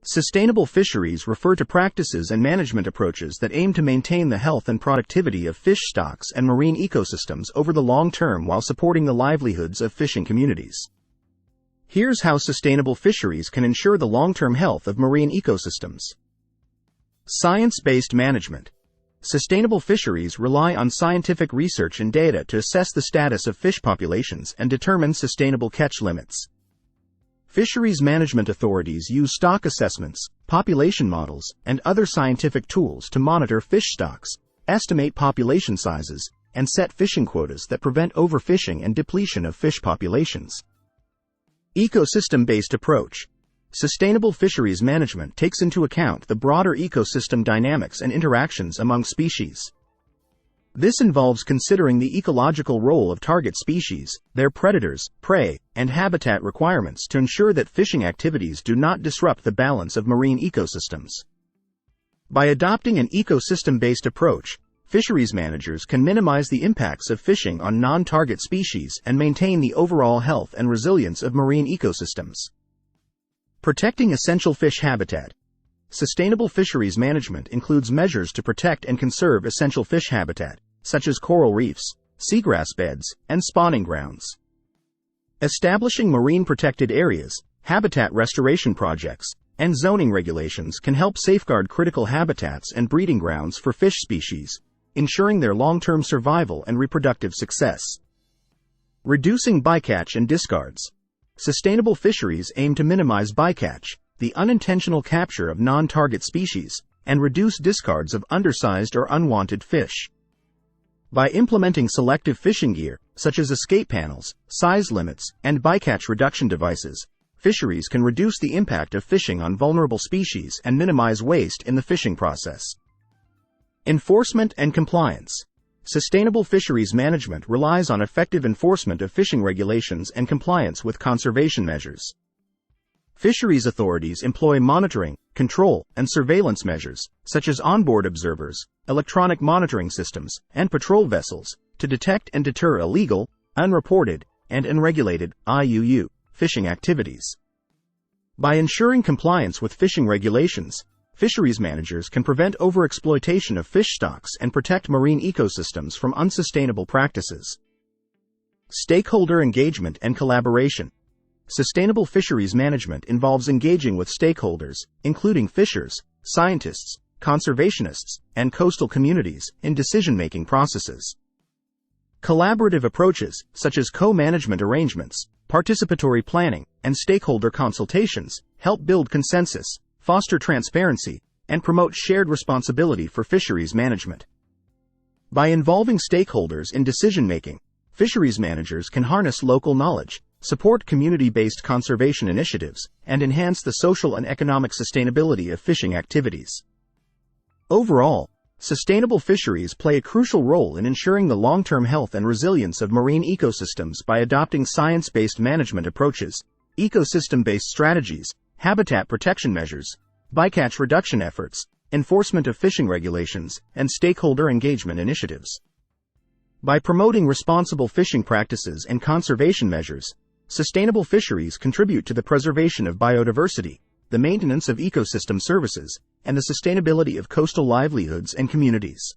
Sustainable fisheries refer to practices and management approaches that aim to maintain the health and productivity of fish stocks and marine ecosystems over the long term while supporting the livelihoods of fishing communities. Here's how sustainable fisheries can ensure the long-term health of marine ecosystems. Science-based management. Sustainable fisheries rely on scientific research and data to assess the status of fish populations and determine sustainable catch limits. Fisheries management authorities use stock assessments, population models, and other scientific tools to monitor fish stocks, estimate population sizes, and set fishing quotas that prevent overfishing and depletion of fish populations. Ecosystem-based approach. Sustainable fisheries management takes into account the broader ecosystem dynamics and interactions among species. This involves considering the ecological role of target species, their predators, prey, and habitat requirements to ensure that fishing activities do not disrupt the balance of marine ecosystems. By adopting an ecosystem-based approach, fisheries managers can minimize the impacts of fishing on non-target species and maintain the overall health and resilience of marine ecosystems. Protecting essential fish habitat. Sustainable fisheries management includes measures to protect and conserve essential fish habitat, such as coral reefs, seagrass beds, and spawning grounds. Establishing marine protected areas, habitat restoration projects, and zoning regulations can help safeguard critical habitats and breeding grounds for fish species, ensuring their long-term survival and reproductive success. Reducing bycatch and discards. Sustainable fisheries aim to minimize bycatch, the unintentional capture of non-target species, and reduce discards of undersized or unwanted fish. By implementing selective fishing gear, such as escape panels, size limits, and bycatch reduction devices, fisheries can reduce the impact of fishing on vulnerable species and minimize waste in the fishing process. Enforcement and compliance. Sustainable fisheries management relies on effective enforcement of fishing regulations and compliance with conservation measures. Fisheries authorities employ monitoring, control, and surveillance measures, such as onboard observers, electronic monitoring systems, and patrol vessels, to detect and deter illegal, unreported, and unregulated (IUU) fishing activities. By ensuring compliance with fishing regulations, fisheries managers can prevent overexploitation of fish stocks and protect marine ecosystems from unsustainable practices. Stakeholder engagement and collaboration. Sustainable fisheries management involves engaging with stakeholders, including fishers, scientists, conservationists, and coastal communities, in decision-making processes. Collaborative approaches, such as co-management arrangements, participatory planning, and stakeholder consultations, help build consensus, foster transparency, and promote shared responsibility for fisheries management. By involving stakeholders in decision-making, fisheries managers can harness local knowledge, support community-based conservation initiatives, and enhance the social and economic sustainability of fishing activities. Overall, sustainable fisheries play a crucial role in ensuring the long-term health and resilience of marine ecosystems by adopting science-based management approaches, ecosystem-based strategies, habitat protection measures, bycatch reduction efforts, enforcement of fishing regulations, and stakeholder engagement initiatives. By promoting responsible fishing practices and conservation measures, sustainable fisheries contribute to the preservation of biodiversity, the maintenance of ecosystem services, and the sustainability of coastal livelihoods and communities.